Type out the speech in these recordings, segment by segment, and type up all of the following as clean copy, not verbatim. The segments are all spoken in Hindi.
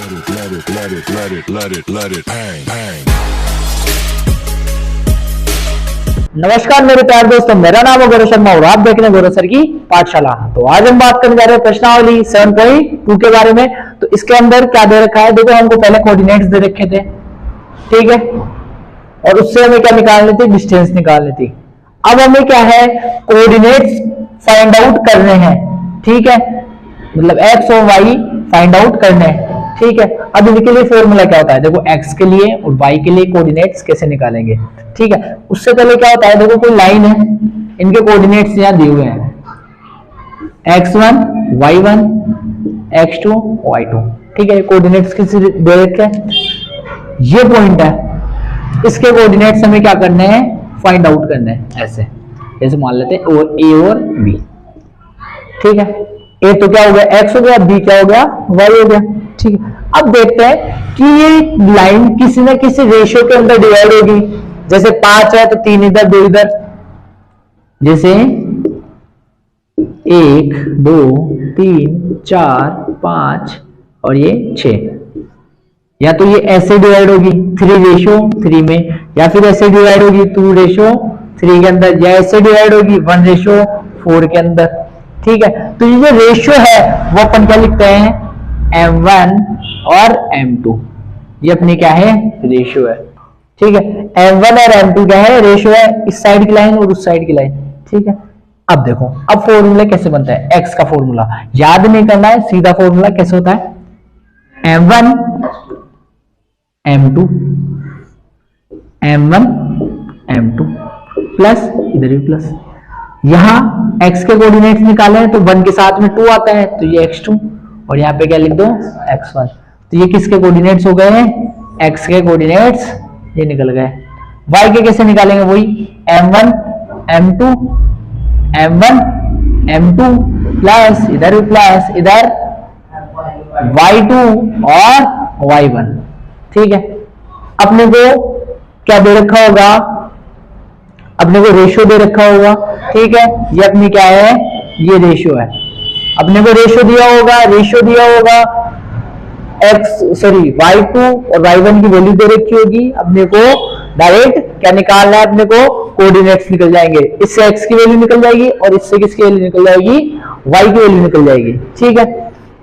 नमस्कार मेरे प्यारे दोस्तों, मेरा नाम है गौरव शर्मा और आप देख रहे हैं गौरव सर की पाठशाला। तो आज हम बात करने जा रहे हैं प्रश्नावली 7.2 के बारे में। तो इसके अंदर क्या दे रखा है, देखो हमको पहले कोऑर्डिनेट्स दे रखे थे, ठीक है, और उससे हमें क्या निकालनी थी, डिस्टेंस निकालनी थी। अब हमें क्या है, कोऑर्डिनेट्स फाइंड आउट करने हैं, ठीक है, मतलब एक्स और वाई फाइंड आउट करने हैं, ठीक है। अब इनके लिए फॉर्मूला क्या होता है, देखो एक्स के लिए और वाई के लिए कोऑर्डिनेट्स कैसे निकालेंगे, ठीक है। उससे पहले क्या होता है, देखो कोई लाइन है, इनके कोऑर्डिनेट्स यहां दिए हुए हैं, x1 y1 x2 y2, ठीक है। कोऑर्डिनेट्स किसी दे रखे हैं, ये पॉइंट है, इसके कोऑर्डिनेट्स हमें क्या करने हैं, फाइंड आउट करने हैं। ऐसे जैसे मान लेते हैं और ए और बी, ठीक है। ए तो क्या हो गया, x हो गया, बी क्या हो गया, y हो गया, ठीक है। अब देखते हैं कि ये लाइन किसी न किसी रेशियो के अंदर डिवाइड होगी। जैसे 5 है तो 3 इधर 2 इधर, जैसे 1 2 3 4 5 और ये 6, या तो ये ऐसे डिवाइड होगी 3:3 में, या फिर ऐसे डिवाइड होगी 2:3 के अंदर, या ऐसे डिवाइड होगी 1:4 के अंदर, ठीक है। तो ये जो रेशियो है वो अपन क्या लिखते हैं, m1 और m2, ये अपनी क्या है, रेशियो है, ठीक है। m1 और m2 क्या है, रेशियो है, इस साइड की लाइन और उस साइड की लाइन, ठीक है। अब देखो, अब फॉर्मूला कैसे बनता है, x का फॉर्मूला याद नहीं करना है, सीधा फॉर्मूला कैसे होता है, m1 m2 m1 m2 plus, इधर भी प्लस, यहां x के कोऑर्डिनेट्स निकाले हैं तो 1 के साथ में 2 आता है, तो ये x2, और यहाँ पे क्या लिख दो, x1। तो ये किसके कोऑर्डिनेट्स हो गए हैं, x के कोऑर्डिनेट्स ये निकल गए। y के कैसे निकालेंगे, वही m1 m2 m1 m2 plus, इधर भी प्लस, इधर y2 और y1, ठीक है। अपने को क्या दे रखा होगा, अपने को रेशियो दे रखा होगा, ठीक है। ये अपनी क्या है, ये रेशियो है, अपने को रेशियो दिया होगा y2 और y1 की वैल्यू दे रखी होगी। अपने को डायरेक्ट क्या निकालना है, अपने को कोऑर्डिनेट्स निकल जाएंगे, इससे x की वैल्यू निकल जाएगी और इससे किसकी वैल्यू निकल जाएगी, y की वैल्यू निकल जाएगी, ठीक है।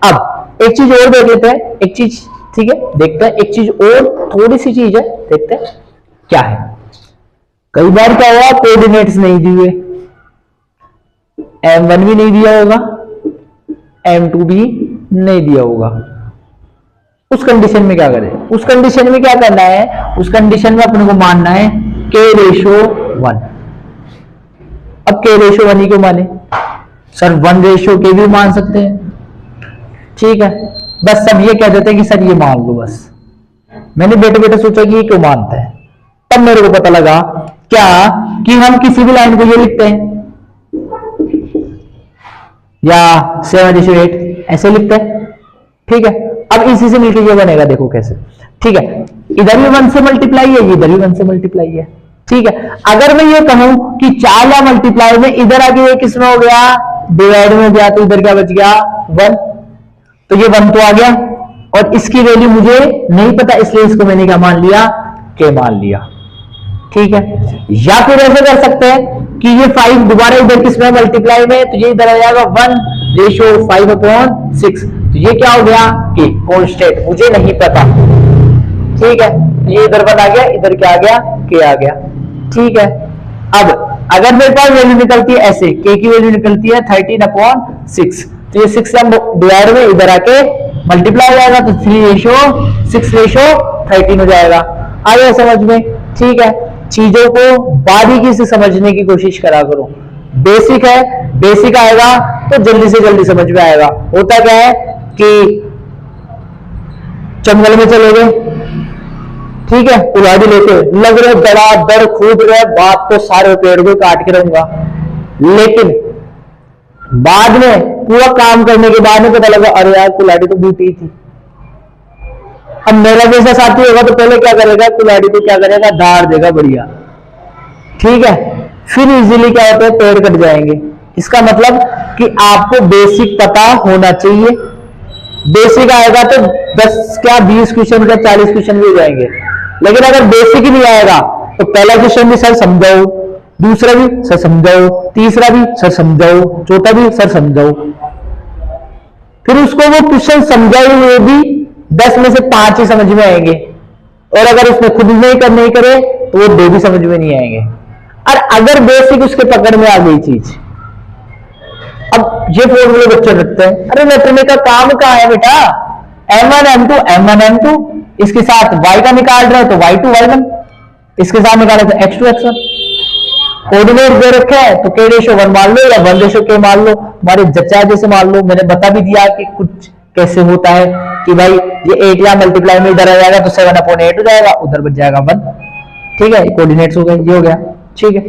अब एक चीज और देख लेते हैं, एक चीज, ठीक है, देखते हैं एक चीज और, थोड़ी सी चीज है, देखते हैं क्या है। कई बार क्या हुआ, कोऑर्डिनेट्स नहीं दिए, m1 भी नहीं दिया होगा, m2 भी नहीं दिया होगा। उस कंडीशन में क्या करें, उस कंडीशन में क्या करना है, उस कंडीशन में अपने को मानना है k:1। अब k:1 ही क्यों माने, सर 1:k भी मान सकते हैं, ठीक है। बस सब ये कह देते हैं कि सर ये मान लो, बस मैंने बैठे बैठे सोचा कि ये क्यों मानता है, तब मेरे को पता लगा क्या कि हम किसी भी लाइन को ये लिखते हैं या 7:8 ऐसे लिखते हैं, ठीक है। अब इसी से मिलकर ये बनेगा, देखो कैसे, ठीक है। इधर भी 1 से मल्टीप्लाई है, इधर भी 1 से मल्टीप्लाई है, ठीक है। अगर मैं ये कहूं कि 4 या मल्टीप्लाई में इधर आके ये किसमें हो गया, डिवाइड में हो गया, तो इधर क्या बच गया, 1, तो ये 1 तो आ गया, और इसकी वैल्यू मुझे नहीं पता, इसलिए इसको मैंने क्या मान लिया, k मान लिया, ठीक है। या फिर ऐसे कर सकते हैं कि ये 5 दोबारा इधर किसमें मल्टीप्लाई में, तो ये इधर आ जाएगा 1:5/6, तो ये क्या हो गया, कि कांस्टेंट, मुझे नहीं पता, ठीक है। ये इधर 1 आ गया, इधर क्या आ गया, k आ गया, ठीक है। अब अगर मेरे पास वैल्यू निकलती है ऐसे, k की वैल्यू निकलती है 13/6, तो ये 6 डिवाइड में इधर आके मल्टीप्लाई हो जाएगा, तो 3:6:13 हो जाएगा। आया समझ में, ठीक है। चीजों को बारीकी से समझने की कोशिश करा करो, बेसिक है, बेसिक आएगा तो जल्दी से जल्दी समझ में आएगा। होता क्या है कि जंगल में चले गए, ठीक है, कुल्हाड़ी लेके लग रहे दड़ कूद रहे, बात तो सारे पेड़ को काट के रहूंगा, लेकिन बाद में पूरा काम करने के बाद में पता लगा, अरे यार कुल्हाड़ी तो बूटी थी। अब मेरा जैसा साथी होगा तो पहले क्या करेगा, कुल्हाड़ी को क्या करेगा, दाड़ देगा बढ़िया, ठीक है। फिर इजीली क्या होता है, पेड़ कट जाएंगे। इसका मतलब कि आपको बेसिक पता होना चाहिए, बेसिक आएगा तो 10 क्या 20 क्वेश्चन क्या 40 क्वेश्चन भी हो जाएंगे। लेकिन अगर बेसिक ही नहीं आएगा तो पहला क्वेश्चन भी सर समझाओ, दूसरा भी सर समझाओ, तीसरा भी सर समझाओ, चौथा भी सर समझाओ। फिर उसको वो क्वेश्चन समझाए हुए भी 10 में से 5 ही समझ में आएंगे, और अगर उसने खुद नहीं करे तो वो 2 भी समझ में नहीं आएंगे। और अगर बेसिक उसके पकड़ में आ गई चीज, अब ये फॉर्मूले बच्चे रखते हैं, अरे रटने का काम कहाँ है बेटा, m1 m2 m1 m2, इसके साथ y का निकाल रहे हैं तो y2 y1, इसके साथ निकाले तो x2 x1। कोऑर्डिनेट दे रखे हैं तो k रेशो 1 मान लो या 1 रेशो k मान लो, हमारे जच्चा जैसे मान लो। मैंने बता भी दिया कि कुछ कैसे होता है कि भाई ये 8 या मल्टीप्लाई में इधर आ जाएगा तो 7/8 हो जाएगा, उधर बच जाएगा 1। ठीक है, कोऑर्डिनेट्स हो गए, ये हो गया। ठीक है,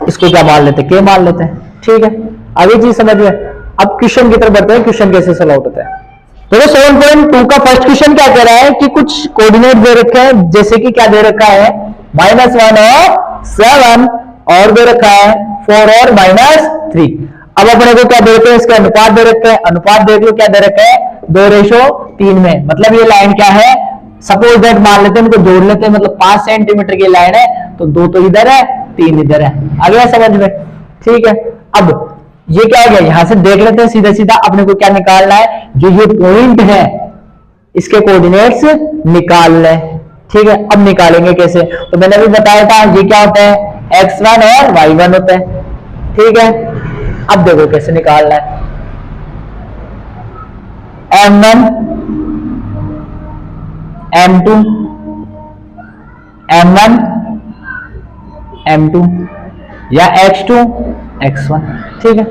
इसको क्या मान लेते हैं, k मान लेते हैं। ठीक है, आगे चीज समझ में। अब क्वेश्चन की तरफ बढ़ते हैं, क्वेश्चन कैसे सॉल्व आउट होता है। देखो 7.2 का फर्स्ट क्वेश्चन क्या कह रहा है कि कुछ कोऑर्डिनेट दे रखे हैं, जैसे कि क्या दे रखा है -1 और 7, और दे रखा है 4 और -3। अब अपने को क्या दे रखे हैं, इसके अनुपात दे रखे हैं। अनुपात देख लो क्या दे रखे हैं, 2:3 में। मतलब ये लाइन क्या है, सपोज दैट मान लेते हैं, इनको जोड़ लेते हैं, मतलब 5 सेंटीमीटर की लाइन है तो 2 तो इधर है 3 इधर है। आ गया समझ में। ठीक है, अब ये क्या हो गया, यहां से देख लेते हैं सीधा सीधा अपने को क्या निकालना है, जो ये पॉइंट है इसके कोऑर्डिनेट्स निकालने। ठीक है, अब निकालेंगे कैसे, तो मैंने भी बताया था ये क्या होता है, x1 और y1 होता है। ठीक है, अब देखो कैसे निकालना है, m1 m2 m1 m2 या x2 x1। ठीक है,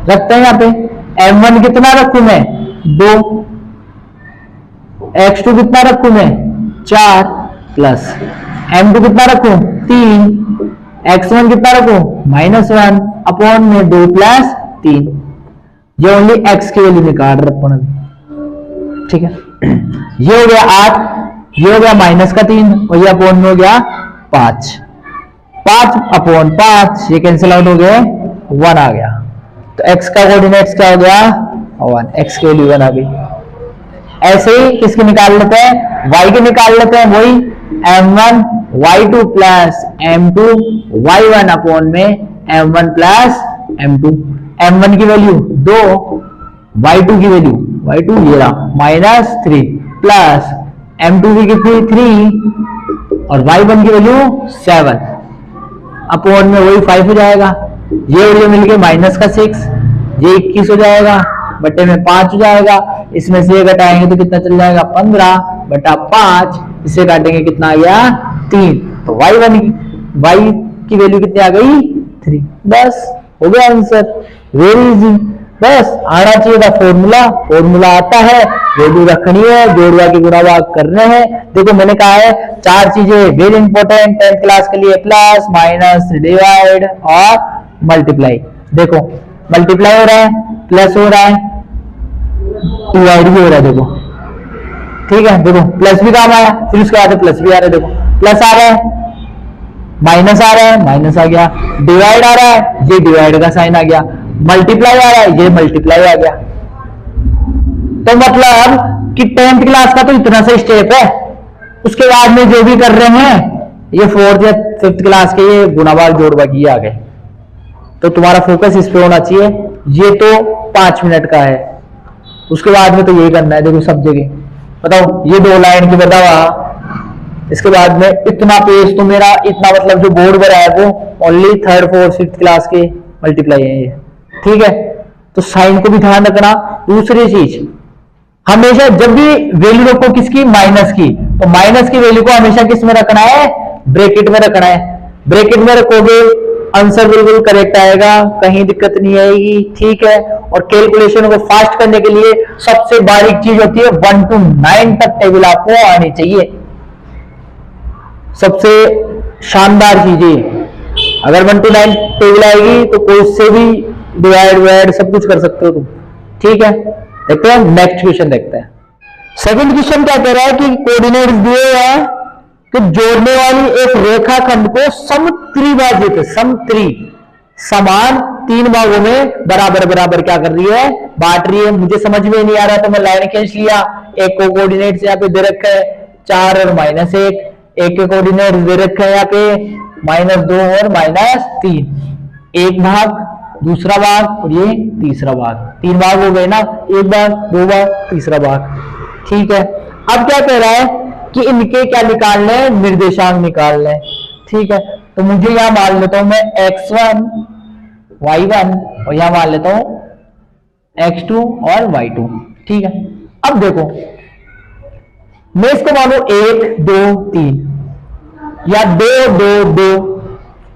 रखते हैं यहां पे m1 कितना रखूं मैं 2, x2 कितना रखूं मैं 4 प्लस m2 कितना रखूं 3, x1 कितना रखूं -1 अपॉन में 2 + 3। ये ओनली x की वैल्यू निकाल रहे अपन अभी। ठीक है, ये हो गया 8, ये हो गया -3 और ये अपॉन में हो गया 5 अपॉन 5, ये कैंसिल आउट हो गए, 1 आ गया। तो x का कोऑर्डिनेट्स क्या हो गया 1, x की वैल्यू 1 आ गई। ऐसे ही किसके निकाल लेते हैं, y के निकाल लेते हैं, वही m1 y2 plus m2 y1 upon में m1 प्लस m2। m1 की वैल्यू 2, y2 की वैल्यू y2 ये रहा -3 प्लस m2 की कितनी 3 और y1 की वैल्यू 7 अपॉन में वही 5 हो जाएगा। ये और ये मिलके -6, ये 21 हो जाएगा, बटे में 5 हो जाएगा। इसमें से ये घटाएंगे तो कितना चल जाएगा 15/5, इसे काटेंगे कितना आ गया 3। तो y1 y की वैल्यू कितनी आ गई 3। बस हो गया आंसर, वेरी इजी। बस आना चाहिए था फॉर्मूला आता है, वैल्यू रखनी है, जोड़वा की गुणा भाग करने हैं। देखो मैंने कहा है 4 चीजें वेरी इंपॉर्टेंट 10th क्लास के लिए, प्लस माइनस डिवाइड और मल्टीप्लाई। देखो मल्टीप्लाई हो रहा है, प्लस हो रहा है, डिवाइड भी हो रहा है। देखो ठीक है, देखो प्लस भी काम आया, फिर उसके बाद प्लस भी आ रहा है। देखो प्लस आ रहा है, माइनस आ रहा है, माइनस आ गया, डिवाइड आ रहा है, ये डिवाइड का साइन आ गया, मल्टीप्लाई आ रहा है, ये मल्टीप्लाई आ गया। तो मतलब कि 10th क्लास का तो इतना सा स्टेप है, उसके बाद में जो भी कर रहे हैं ये 4th या 5th क्लास के ये गुणा भाग जोड़ भाग आ गए। तो तुम्हारा फोकस इस पे होना चाहिए। ये तो 5 मिनट का है, उसके बाद में तो यही करना है। देखो सब जगह बताओ, ये 2 लाइन की बताओ, इसके बाद में इतना पेज तो मेरा इतना, मतलब जो बोर्ड पर है वो only 3rd 4th 5th class के मल्टीप्लाई है ये। ठीक है, तो साइन को भी ध्यान रखना। दूसरी चीज, हमेशा जब भी वैल्यू रखो किसकी, माइनस की, तो माइनस की वैल्यू को हमेशा किस में रखना है, ब्रैकेट में रखना है। ब्रैकेट में रखोगे आंसर बिल्कुल करेक्ट आएगा, कहीं दिक्कत नहीं आएगी। ठीक है, और कैलकुलेशन को फास्ट करने के लिए सबसे बारीक चीज होती है 1 to 9 तक टेबल आपको आनी चाहिए, सबसे शानदार चीजें। अगर 1 to 9 टेबल आएगी तो कोई से भी डिवाइड सब कुछ कर सकते हो तुम। ठीक है, देखते हैं नेक्स्ट क्वेश्चन देखते हैं। सेकंड क्वेश्चन क्या कह रहा है कि कोऑर्डिनेट्स दिए हैं कि जोड़ने वाली एक रेखाखंड को समत्रिभाजित समान तीन भागों में बराबर बराबर क्या कर रही है, बांट रही है। मुझे समझ में नहीं आ रहा तो मैं लाइन खींच लिया। एक को कोऑर्डिनेट्स यहाँ पे दे रखा है 4 और -1, एक के कोऑर्डिनेट्स दे रखा है यहाँ पे -2 और -3। एक भाग, दूसरा भाग और ये तीसरा भाग। तीन भाग हो गए ना, एक भाग, दो भाग, तीसरा भाग। ठीक है, अब क्या कह रहा है कि इनके क्या निकालने हैं, निर्देशांक निकालने हैं। ठीक है, तो मुझे यहां मान लेता हूं मैं x1 y1 और यहां मान लेता हूं x2 और y2। ठीक है, अब देखो मैं इसको मानू 1 2 3 या 2 2 2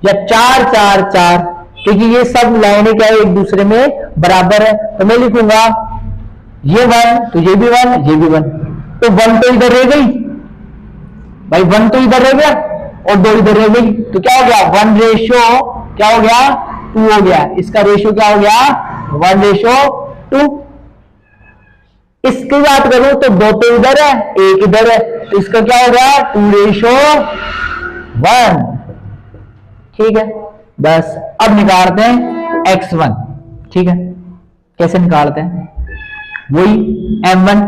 या 4 4 4, क्योंकि ये सब लाइनें क्या है एक दूसरे में बराबर है। तो मैं लिखूंगा ये 1 तो ये भी 1, ये भी 1, तो 1 तो इधर रह गई भाई, 1 तो इधर रह गया और 2 इधर रह गई। तो क्या हो गया, 1 रेशो क्या हो गया, 2 हो गया। इसका रेशो क्या हो गया, 1 रेशो 2। इसकी बात करूं तो 2 तो इधर है, 1 इधर है, तो इसका क्या हो गया, 2 रेशो 1। ठीक है, बस अब निकालते हैं x1। ठीक है, कैसे निकालते हैं, वही m1।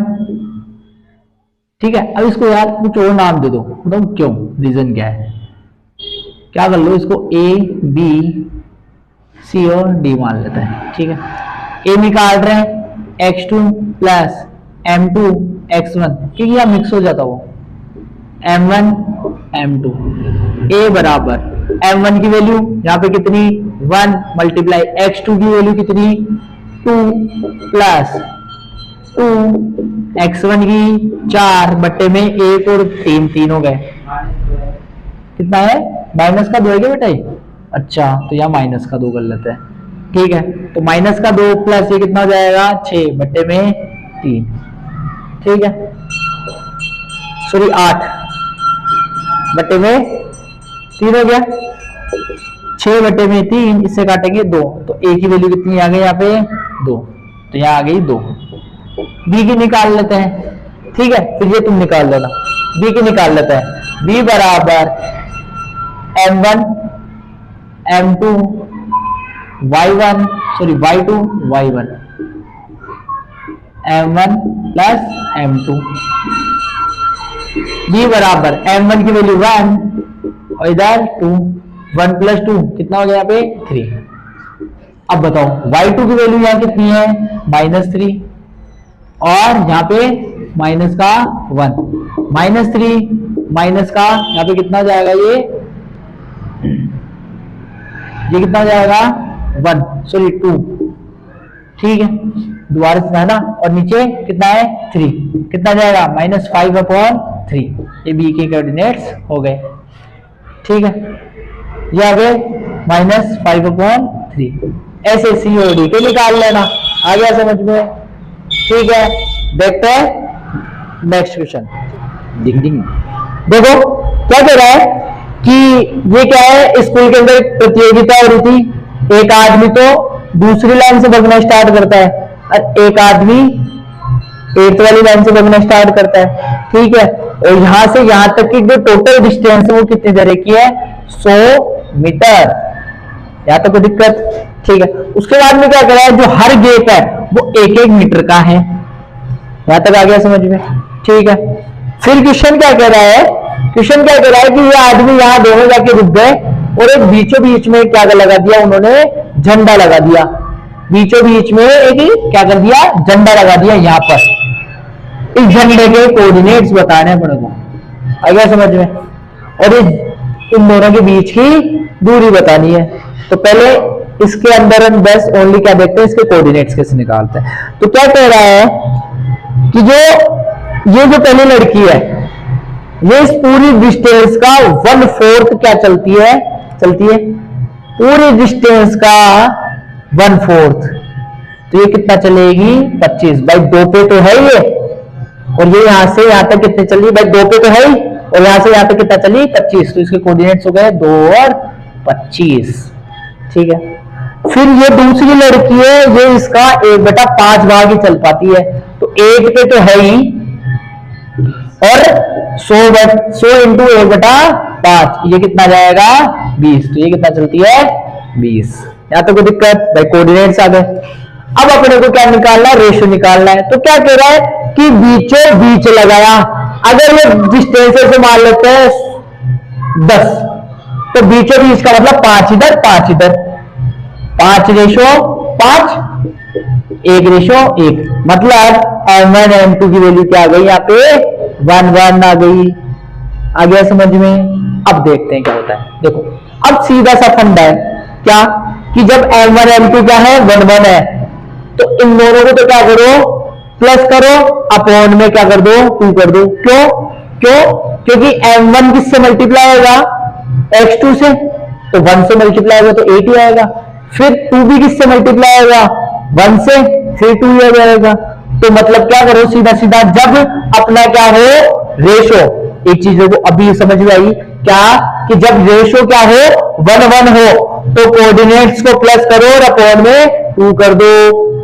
ठीक है, अब इसको यार कुछ और नाम दे दो, बताओ क्यों, रीजन क्या है। क्या कर लो, इसको a b c और d मान लेते हैं। ठीक है, a निकाल रहे हैं x2 प्लस m2 x1, क्योंकि यहां मिक्स हो जाता वो m1 m2। a बराबर m1 की वैल्यू यहाँ पे कितनी 1 मल्टीप्लाई x2 की वैल्यू कितनी 2 प्लस 2 x1 की 4 बट्टे में 1 और 3 3 हो गए। कितना है, माइनस का 2 है क्या बेटा ये? अच्छा, तो यहाँ माइनस का 2 कर लेते हैं। ठीक है, तो माइनस का 2 प्लस ये कितना हो जाएगा 6 बट्टे में 3। ठीक है, सॉरी 8 बट्टे में 3 हो गया। 6 बट्टे में 3, इससे काटेंगे 2, तो a की वैल्यू कितनी आ गई यहाँ पे 2, तो यहाँ आ गई 2। b की निकाल लेते हैं। ठीक है, फिर ये तुम निकाल लेना, b की निकाल लेते हैं। b बराबर m1 m2 y1 sorry y2 y1 m1 plus m2। b बराबर m1 की वैल्यू 1 और इधर 2, 1 प्लस 2 कितना हो गया यहाँ पे 3। अब बताओ y2 की वैल्यू यहाँ कितनी है -3 और यहाँ पे माइनस का 1, -3 माइनस का यहाँ पे कितना जाएगा, ये कितना हो जाएगा 1 सॉरी 2। ठीक है, दोबारा से है ना, और नीचे कितना है 3, कितना जाएगा -5/3। ये b के कोऑर्डिनेट्स हो गए। ठीक है, ये आ गए -5/3। ऐसे सी और डी के निकाल लेना, आ गया समझ में। ठीक है, देखते हैं नेक्स्ट क्वेश्चन। डिंग डिंग, देखो क्या कह रहा है कि ये क्या है, स्कूल के अंदर प्रतियोगिता हो रही थी। एक आदमी तो दूसरी लाइन से भागना स्टार्ट करता है और एक आदमी 8th वाली लाइन से भागना स्टार्ट करता है। ठीक है, और यहां से यहां तक की जो टोटल डिस्टेंस है वो कितनी तरह की है 100 मीटर। यहां तक कोई दिक्कत? ठीक है, उसके बाद में क्या कर रहा है, जो हर गेप है वो 1-1 मीटर का है। यहां तक आ गया समझ में। ठीक है, फिर क्वेश्चन क्या कह रहा है, क्वेश्चन क्या कह रहा है कि ये आदमी यहां दोनों जाके रुक गए और एक बीचों बीच में क्या लगा दिया उन्होंने, झंडा लगा दिया। बीचों बीच में एक क्या कर दिया, झंडा लगा दिया यहाँ पर। इस झंडे के कोऑर्डिनेट्स बताने पड़ेगा, आ गया समझ में। और इन दोनों के बीच की दूरी बतानी है। तो पहले इसके अंदर हम बस ओनली क्या देखते हैं, इसके कोऑर्डिनेट्स कैसे निकालते हैं। तो क्या कह रहा है कि ये जो पहली लड़की है ये इस पूरी डिस्टेंस का 1/4 क्या चलती है पूरी डिस्टेंस का 1/4। तो ये कितना चलेगी 25 भाई, 2 पे तो है ये, और ये यहां से यहां तक कितने चली भाई, 2 पे तो है ही, और यहां से यहां तक कितना चली 25। तो इसके कोऑर्डिनेट्स हो गए 2 और 25। ठीक है, फिर ये दूसरी लड़की है, ये इसका 1/5 भाग ही चल पाती है। तो 1 पे तो है ही, और 100 इंटू 1/5 ये कितना जाएगा 20। तो ये कितना चलती है 20। यहाँ तो कोई दिक्कत, भाई कोऑर्डिनेट्स आ गए। अब अपने को क्या निकालना है, रेशियो निकालना है। तो क्या कह रहा है कि बीचों बीच लगाया। अगर ये डिस्टेंस से मान लेते हैं 10, तो बीचों बीच का मतलब 5 इधर 5 इधर, 5:5, 1:1, मतलब M1 M2 की वैल्यू क्या आ गई, यहाँ पे 1 1 आ गई। आ गया समझ में। अब देखते हैं क्या होता है। देखो अब सीधा सा फंडा है क्या, कि जब M1 M2 क्या है 1 1 है, तो इन दोनों को तो क्या करो, प्लस करो, अपॉन में क्या कर दो, 2 कर दो। क्यों क्यों, क्योंकि M1 किससे मल्टीप्लाई होगा, X2 से, तो 1 से मल्टीप्लाई होगा तो 8 ही आएगा। फिर 2 भी किससे मल्टीप्लाई होगा, 1 से, फिर 2 ही आ जाएगा। तो मतलब क्या करो, सीधा सीधा जब अपना क्या हो, रेशो, एक चीजों को अभी समझ में आई क्या, कि जब रेशो क्या हो 1 1 हो, तो कोऑर्डिनेट्स को प्लस करो और अपॉन में 2 कर दो।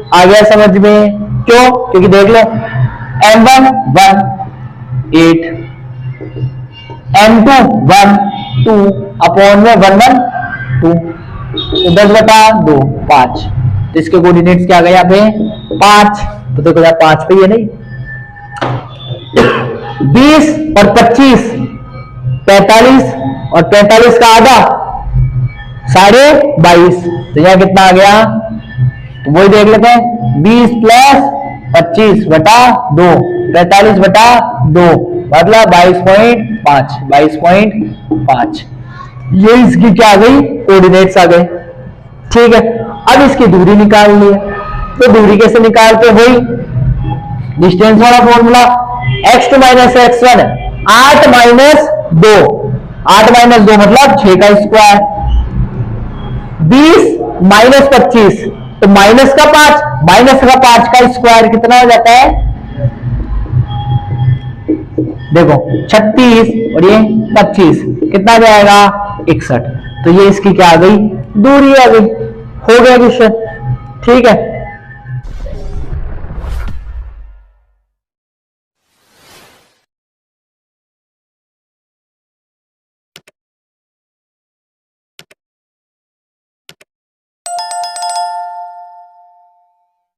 आ गया समझ में। क्यों, क्योंकि देख लो M1 1 8, M2 1 2, अपॉन में 1 1 2, तो 10/2 5। तो इसके कोऑर्डिनेट्स क्या आ गए यहाँ पे 5, तो देखो यार 5 पे ही है नहीं। 20 और 25 45, और 45 का आधा 22.5, तो यहां कितना आ गया, तो वही देख लेते हैं 20 + 25/2, 45/2, मतलब 22.5, 22.5। ये इसकी क्या आ गई, कोऑर्डिनेट्स आ गए। ठीक है, अब इसकी दूरी निकाल ली। तो दूरी कैसे निकालते, वही डिस्टेंस वाला फॉर्मूला, x2 - x1 8 - 2, 8 - 2 मतलब 6 का स्क्वायर। 20 - 25, तो माइनस का 5 का स्क्वायर कितना हो जाता है, देखो 36 और ये 25, कितना जाएगा 61। तो ये इसकी क्या आ गई, दूरी आ गई। हो गया क्वेश्चन। ठीक है,